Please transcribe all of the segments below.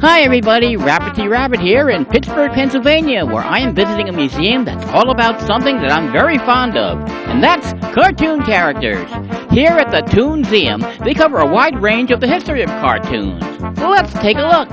Hi everybody, Rabbity Rabbit here in Pittsburgh, Pennsylvania, where I am visiting a museum that's all about something that I'm very fond of, and that's cartoon characters. Here at the Toonseum, they cover a wide range of the history of cartoons. Let's take a look.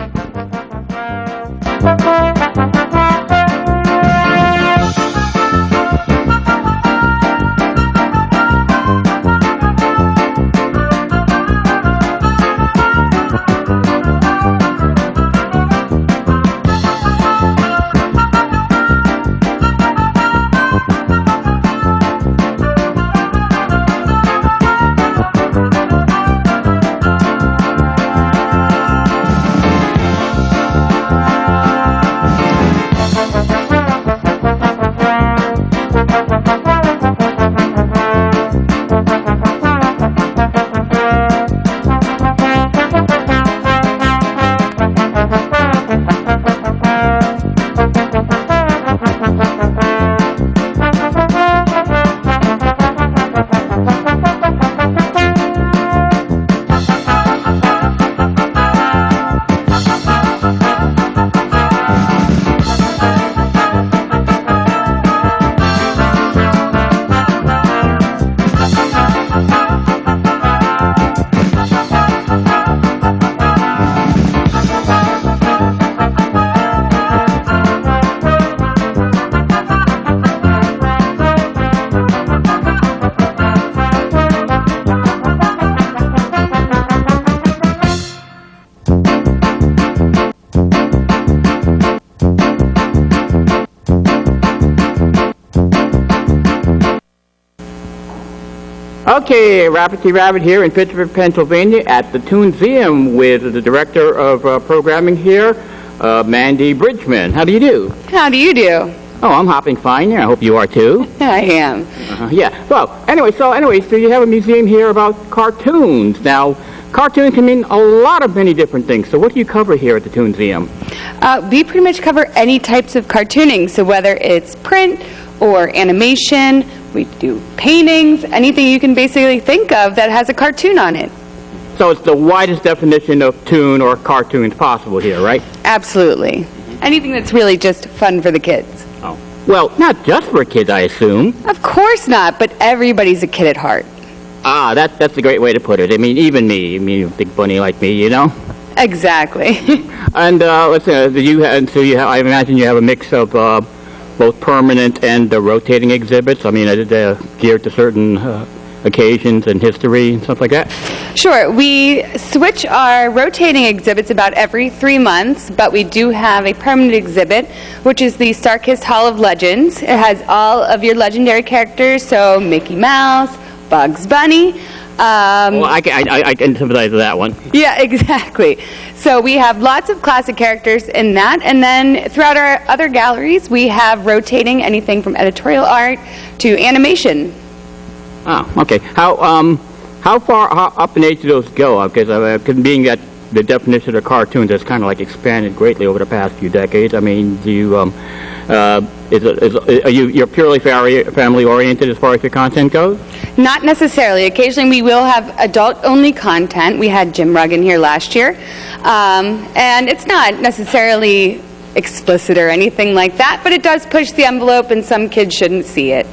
Okay, Rabbity Rabbit here in Pittsburgh, Pennsylvania at the Toonseum with the Director of Programming here, Mandy Bridgman. How do you do? How do you do? Oh, I'm hopping fine. Yeah, I hope you are too. I am. Yeah. Well, anyway, so you have a museum here about cartoons. Now, cartoons can mean a lot of many different things. So what do you cover here at the Toonseum? We pretty much cover any types of cartooning. So whether it's print or animation, we do paintings, anything you can basically think of that has a cartoon on it. So it's the widest definition of toon or cartoons possible here, right? Absolutely. Anything that's really just fun for the kids. Oh. Well, not just for kids, I assume. Of course not, but everybody's a kid at heart. Ah, that's a great way to put it. I mean, even me, a big bunny like me, you know? Exactly. And let's see, I imagine you have a mix of both permanent and rotating exhibits. I mean, geared to certain occasions and history and stuff like that. Sure. We switch our rotating exhibits about every 3 months, but we do have a permanent exhibit, which is the Starkist Hall of Legends. It has all of your legendary characters, so Mickey Mouse, Bugs Bunny. Well, I can sympathize with that one. Yeah, exactly. So we have lots of classic characters in that, and then throughout our other galleries, we have rotating anything from editorial art to animation. Oh, okay. How far up in age do those go? Because being that the definition of cartoons has kind of like expanded greatly over the past few decades. I mean, do you you're purely family oriented as far as your content goes? Not necessarily. Occasionally we will have adult-only content. We had Jim Ruggan here last year. And it's not necessarily explicit or anything like that, but it does push the envelope and some kids shouldn't see it.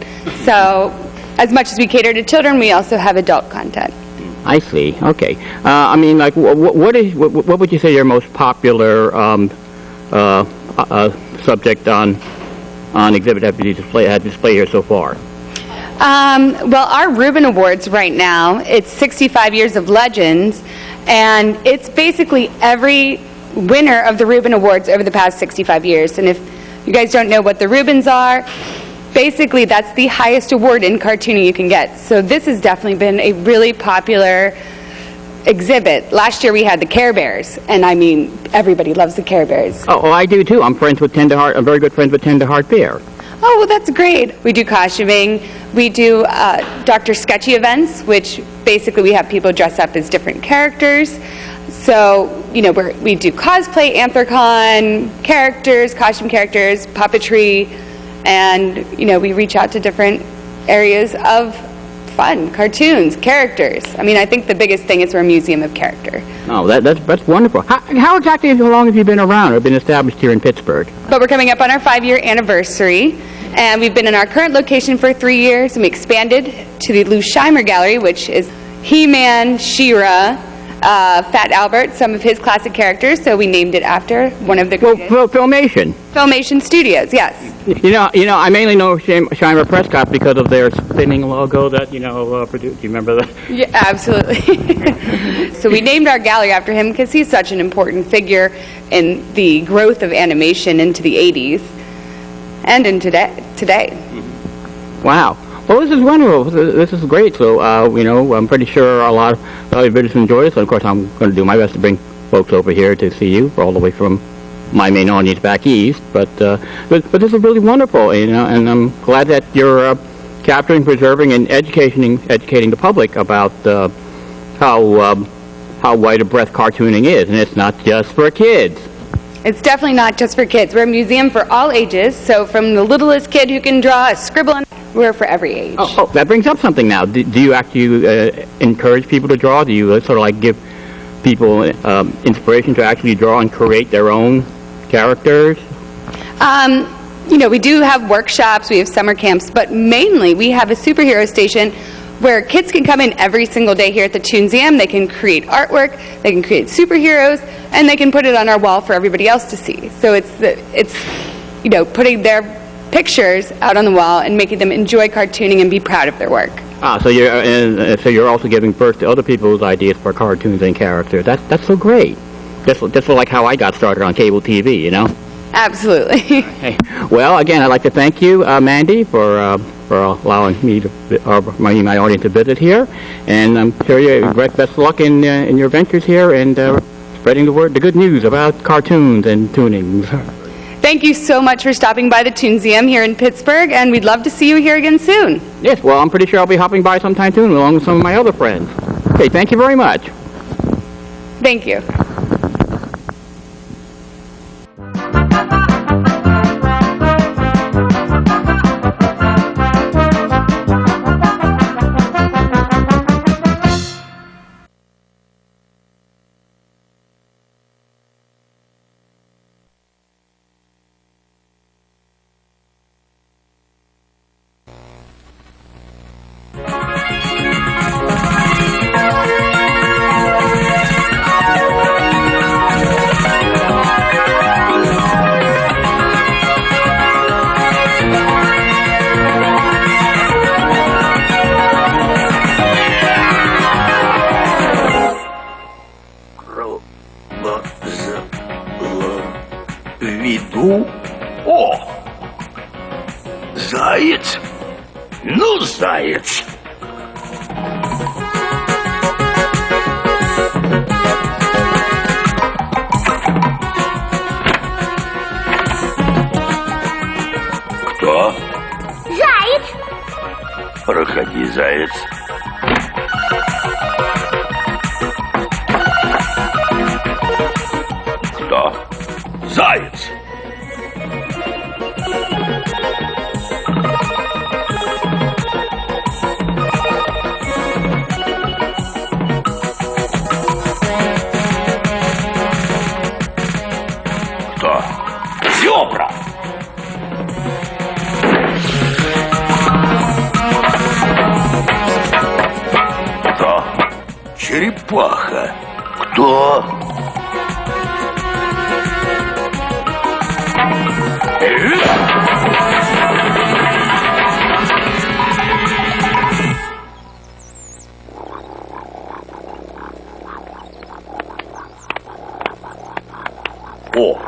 So as much as we cater to children, we also have adult content. I see. Okay. I mean, like, what would you say your most popular subject on exhibit had display here so far? Well, our Reuben Awards right now, it's 65 years of legends, and it's basically every winner of the Reuben Awards over the past 65 years. And if you guys don't know what the Reubens are, basically that's the highest award in cartooning you can get. So this has definitely been a really popular exhibit. Last year we had the Care Bears, and I mean, everybody loves the Care Bears. Oh, I do too. I'm very good friends with Tenderheart Bear. Oh, well, that's great. We do costuming. We do Dr. Sketchy events, which basically we have people dress up as different characters. So, you know, we do cosplay, Anthrocon, characters, costume characters, puppetry, and, you know, we reach out to different areas of fun. Cartoons, characters. I mean, I think the biggest thing is we're a museum of character. Oh, that's wonderful. How exactly how long have you been around or been established here in Pittsburgh? But we're coming up on our 5-year anniversary, and we've been in our current location for 3 years, and we expanded to the Lou Scheimer Gallery, which is He-Man, She-Ra, Fat Albert, some of his classic characters, so we named it after one of the greatest. Filmation. Filmation Studios, yes. You know, I mainly know Scheimer Prescott because of their spinning logo that, produced. Do you remember that? Yeah, absolutely. So we named our gallery after him because he's such an important figure in the growth of animation into the 80s and in today. Wow. Well, this is wonderful. This is great. So, I'm pretty sure a lot of visitors enjoy this. And of course, I'm going to do my best to bring folks over here to see you, all the way from my main audience back east. But this is really wonderful, and I'm glad that you're capturing, preserving, and educating the public about how wide a breadth cartooning is, and it's not just for kids. It's definitely not just for kids. We're a museum for all ages, so from the littlest kid who can draw a scribble on, we're for every age. Oh, that brings up something now. Do you actually encourage people to draw? Do you sort of like give people inspiration to actually draw and create their own characters? We do have workshops, we have summer camps, but mainly we have a superhero station where kids can come in every single day here at the Toonseum. They can create artwork, they can create superheroes, and they can put it on our wall for everybody else to see. So it's putting their pictures out on the wall and making them enjoy cartooning and be proud of their work. So you're also giving birth to other people's ideas for cartoons and characters. That's so great. Just like how I got started on cable TV, Absolutely. Okay. Well, again, I'd like to thank you, Mandy, for allowing me my audience to visit here, and I'm sure you best of luck in your ventures here and spreading the good news about cartoons and tunings. Thank you so much for stopping by the Toonseum here in Pittsburgh, and we'd love to see you here again soon. Yes, well, I'm pretty sure I'll be hopping by sometime soon along with some of my other friends. Okay, thank you very much. Thank you. О! Заяц? Ну, заяц! Кто? Заяц! Проходи, заяц. Кто? Заяц! Кто? Зебра! Кто? Черепаха. Кто? О!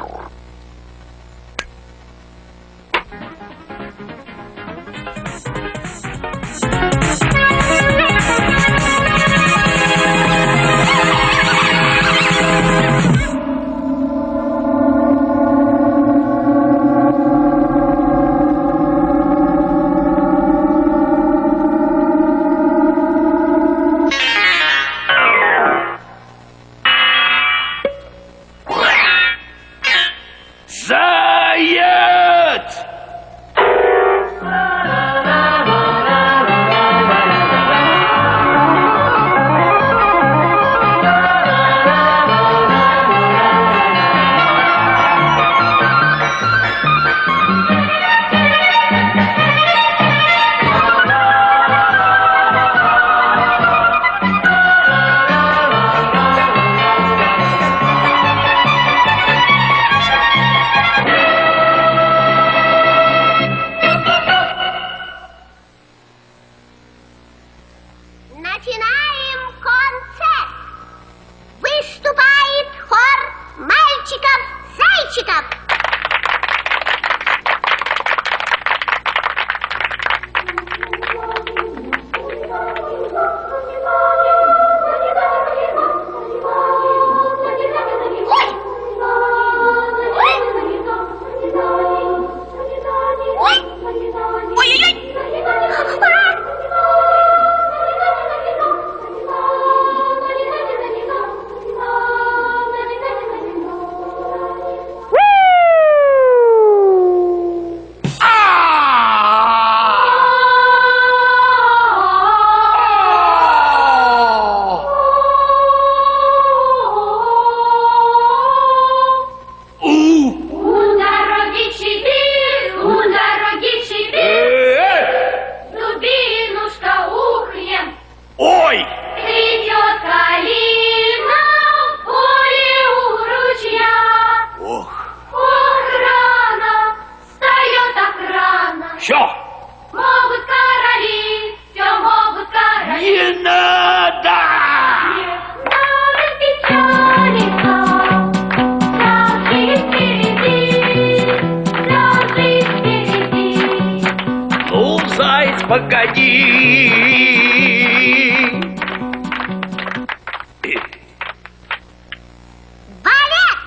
Заяц! погоди. Балет!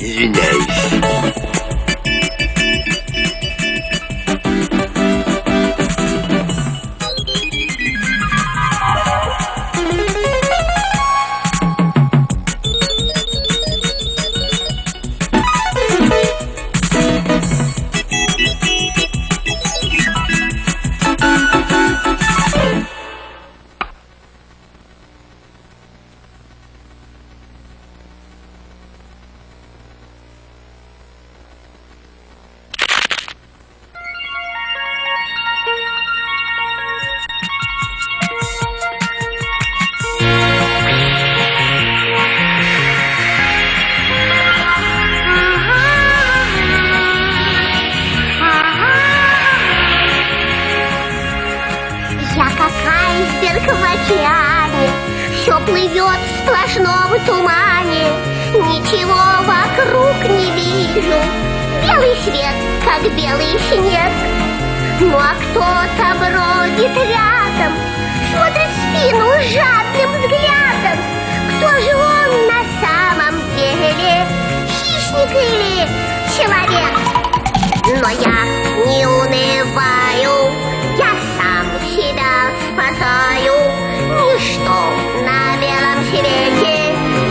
Извиняюсь. Я как айсберг в океане, все плывет в сплошном тумане, ничего вокруг не вижу. Белый свет, как белый снег. Ну а кто-то бродит рядом, смотрит в спину жадным взглядом. Кто же он на самом деле, хищник или человек? Но я не унываю, я сам себя спасаю. Ничто на белом свете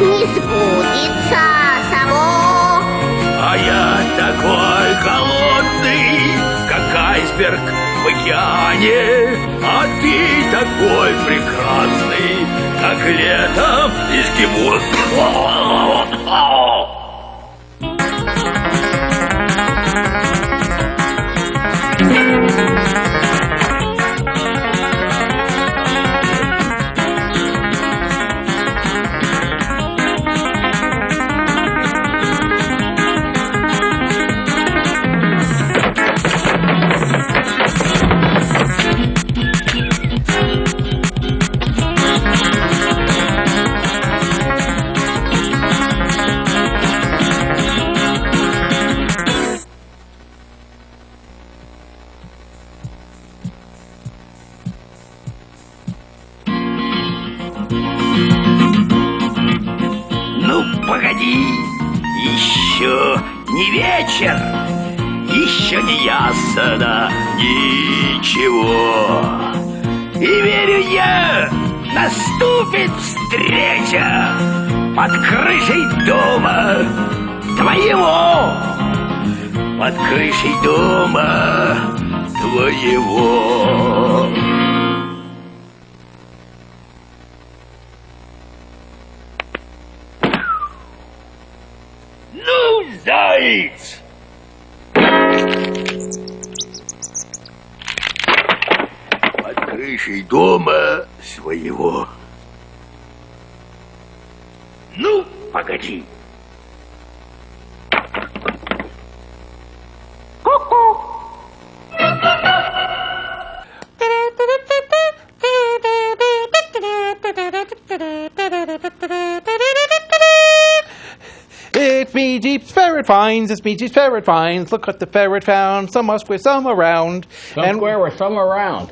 не сбудется само. А я такой голодный, как айсберг в океане. А ты такой прекрасный, как летом эскимо. Ну, погоди, еще не вечер, еще не ясно ничего. И верю я, наступит встреча. под крышей дома твоего. Под крышей дома твоего. Ну, заяц! Под крышей дома своего. Ну, погоди. It's me, Jeep's ferret finds. It's me, Jeep's ferret finds. Look what the ferret found. Some are square, some are round. Some square or some around.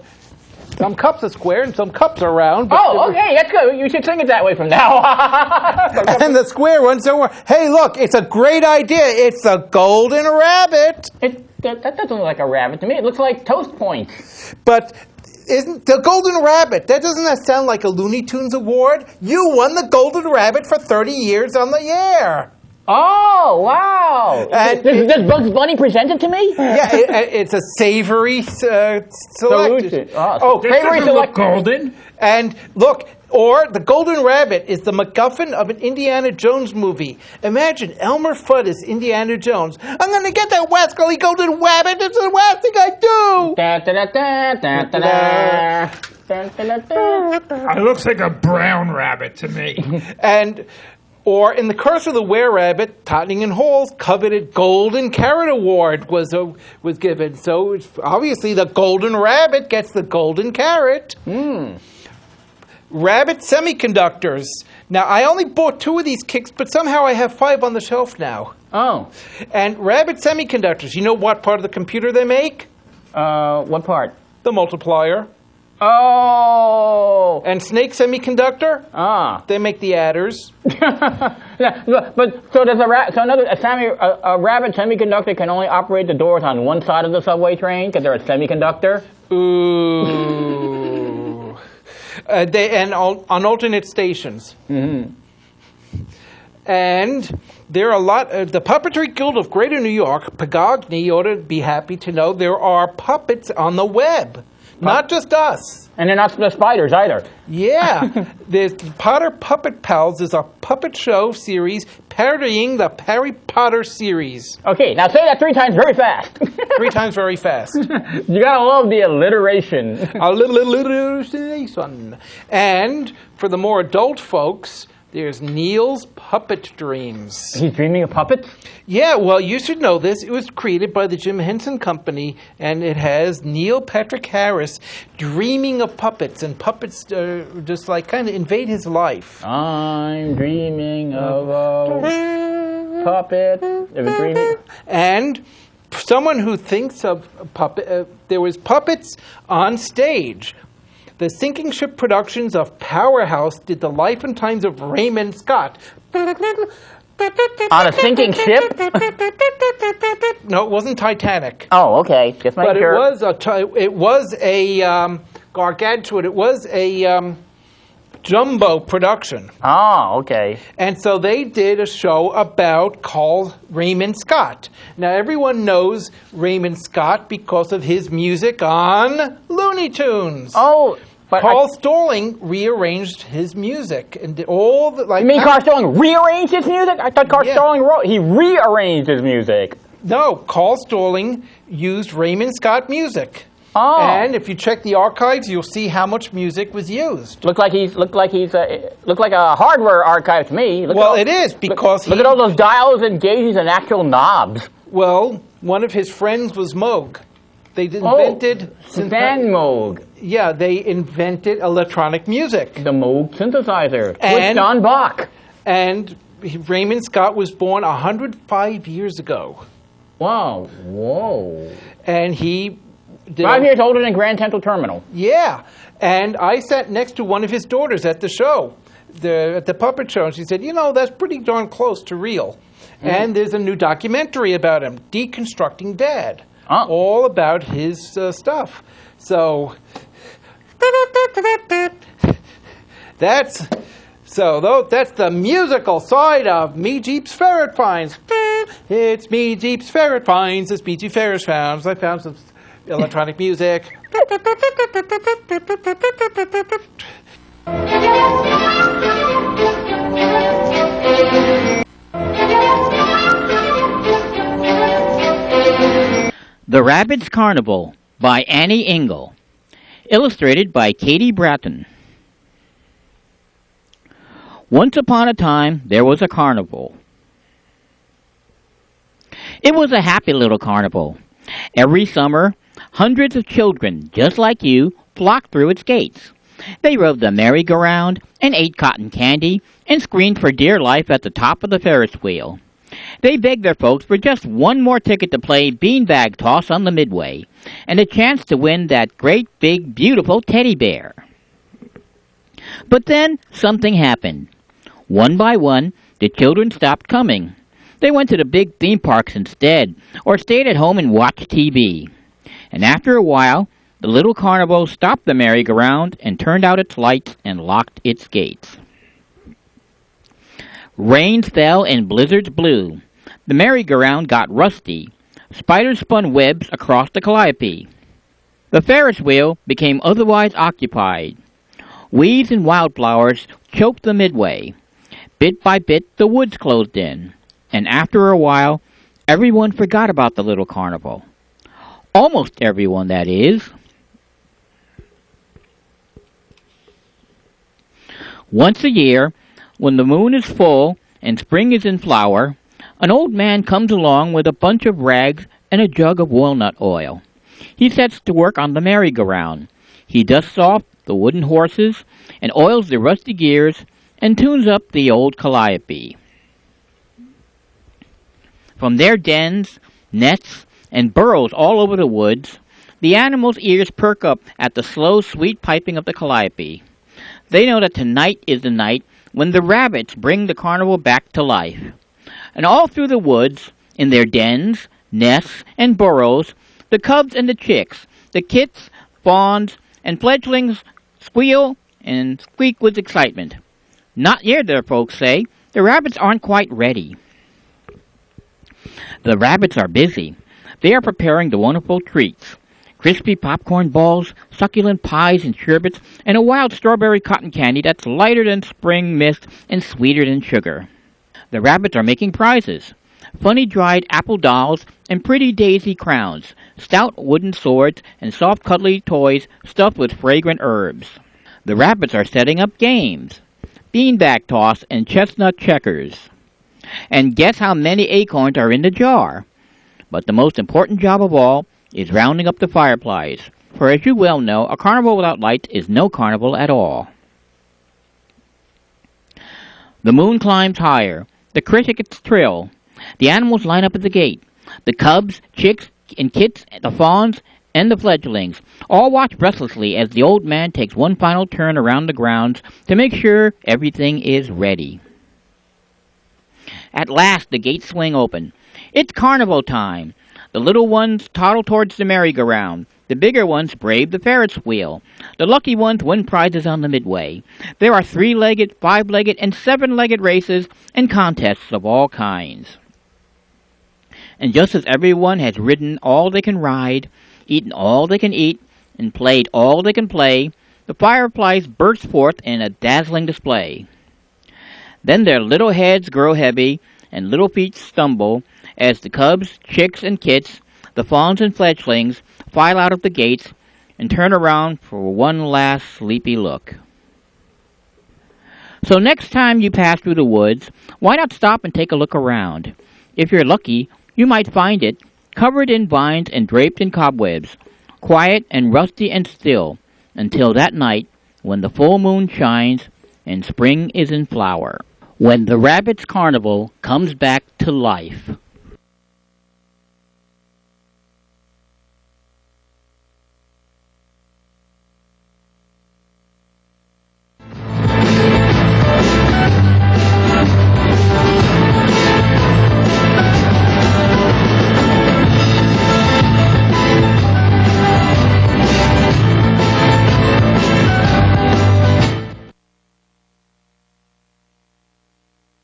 Some cups are square and some cups are round. but Oh, okay, that's good. You should sing it that way from now on. And the square ones are. Hey, look! It's a great idea. It's a golden rabbit. That doesn't look like a rabbit to me. It looks like toast points. But isn't the golden rabbit? Doesn't that sound like a Looney Tunes award? You won the golden rabbit for 30 years on the air. Oh, wow. And Does Bugs Bunny present it to me? Yeah, it's a savory selection. Oh, savory select. golden. And look, or the golden rabbit is the MacGuffin of an Indiana Jones movie. Imagine Elmer Fudd as Indiana Jones. I'm going to get that wascally golden rabbit. It's the last thing I do. Da, da, da, da, da, da, da, da, da, da. It looks like a brown rabbit to me. And or in The Curse of the Were-Rabbit, Tottenham Hall's coveted Golden Carrot Award was given. So it's obviously the golden rabbit gets the golden carrot. Rabbit semiconductors. Now, I only bought 2 of these kicks, but somehow I have 5 on the shelf now. Oh. And Rabbit semiconductors, you know what part of the computer they make? What part? The multiplier. Oh. And Snake Semiconductor, Ah. they make the adders. Yeah, but so does a rabbit semiconductor can only operate the doors on one side of the subway train because they're a semiconductor? Ooh. On alternate stations. Mm-hmm. And there are a lot. The Puppetry Guild of Greater New York, Pagogny, ought to be happy to know there are puppets on the web. Not just us. And they're not the spiders either. Yeah. There's Potter Puppet Pals is a puppet show series parodying the Harry Potter series. Okay, now say that 3 times very fast. 3 times very fast. You gotta love the alliteration. A little alliteration. And for the more adult folks, there's Neil's Puppet Dreams. He's dreaming of puppets? Yeah, well, you should know this. It was created by the Jim Henson Company, and it has Neil Patrick Harris dreaming of puppets, and puppets just like kind of invade his life. I'm dreaming of a puppet. And someone who thinks of puppet, there was puppets on stage. The Sinking Ship Productions of Powerhouse did the life and times of Raymond Scott. On a sinking ship? No, it wasn't Titanic. Oh, okay. Just make But sure. it was a gargantuan. It was a jumbo production. Oh, okay. And so they did a show called Raymond Scott. Now, everyone knows Raymond Scott because of his music on Looney Tunes. Oh, but Carl Stalling rearranged his music and did all the like. you mean Carl Stalling rearranged his music? I thought Carl Yeah. Stalling he rearranged his music. No, Carl Stalling used Raymond Scott music. Oh. And if you check the archives, you'll see how much music was used. Looked like a hardware archive to me. Well, it is because look at all those dials and gauges and actual knobs. Well, one of his friends was Moog. They invented Van Moog, Yeah, they invented electronic music. the Moog synthesizer, And- switched on Bach. And Raymond Scott was born 105 years ago. Wow, whoa. And he did 5 years older than Grand Central Terminal. Yeah. And I sat next to one of his daughters at the show, at the puppet show, and she said, that's pretty darn close to real. And there's a new documentary about him, Deconstructing Dad. Oh. All about his stuff. So So that's the musical side of Me Jeeps Ferret Finds. It's Me Jeeps Ferret Finds. It's Me Jeeps Ferret Finds. I found some electronic music. The Rabbit's Carnival by Annie Engel. Illustrated by Katie Bratton. Once upon a time, there was a carnival. It was a happy little carnival. Every summer, hundreds of children, just like you, flocked through its gates. They rode the merry-go-round and ate cotton candy and screamed for dear life at the top of the Ferris wheel. They begged their folks for just one more ticket to play beanbag toss on the Midway, and a chance to win that great, big, beautiful teddy bear. But then something happened. One by one, the children stopped coming. They went to the big theme parks instead, or stayed at home and watched TV. And after a while, the little carnival stopped the merry-go-round and turned out its lights and locked its gates. Rains fell and blizzards blew. The merry-go-round got rusty. Spiders spun webs across the calliope. The Ferris wheel became otherwise occupied. Weeds and wildflowers choked the Midway. Bit by bit, the woods closed in. And after a while, everyone forgot about the little carnival. Almost everyone, that is. Once a year, when the moon is full and spring is in flower, an old man comes along with a bunch of rags and a jug of walnut oil. He sets to work on the merry-go-round. He dusts off the wooden horses and oils the rusty gears and tunes up the old calliope. From their dens, nests, and burrows all over the woods, the animals' ears perk up at the slow, sweet piping of the calliope. They know that tonight is the night when the rabbits bring the carnival back to life. And all through the woods, in their dens, nests, and burrows, the cubs and the chicks, the kits, fawns, and fledglings squeal and squeak with excitement. Not yet, their folks say. The rabbits aren't quite ready. The rabbits are busy. They are preparing the wonderful treats. Crispy popcorn balls, succulent pies and sherbets, and a wild strawberry cotton candy that's lighter than spring mist and sweeter than sugar. The rabbits are making prizes. Funny dried apple dolls and pretty daisy crowns, stout wooden swords, and soft cuddly toys stuffed with fragrant herbs. The rabbits are setting up games. Beanbag toss and chestnut checkers. And guess how many acorns are in the jar? But the most important job of all is rounding up the fireflies, for as you well know, a carnival without lights is no carnival at all. The moon climbs higher. The crickets trill. The animals line up at the gate. The cubs, chicks, and kits, the fawns, and the fledglings all watch breathlessly as the old man takes one final turn around the grounds to make sure everything is ready. At last the gates swing open. It's carnival time. The little ones toddle towards the merry-go-round. The bigger ones brave the Ferris wheel. The lucky ones win prizes on the Midway. There are 3-legged, 5-legged, and 7-legged races and contests of all kinds. And just as everyone has ridden all they can ride, eaten all they can eat, and played all they can play, the fireflies burst forth in a dazzling display. Then their little heads grow heavy, and little feet stumble, as the cubs, chicks, and kits, the fawns and fledglings, file out of the gates and turn around for one last sleepy look. So next time you pass through the woods, why not stop and take a look around? If you're lucky, you might find it covered in vines and draped in cobwebs, quiet and rusty and still, until that night when the full moon shines and spring is in flower, when the rabbit's carnival comes back to life.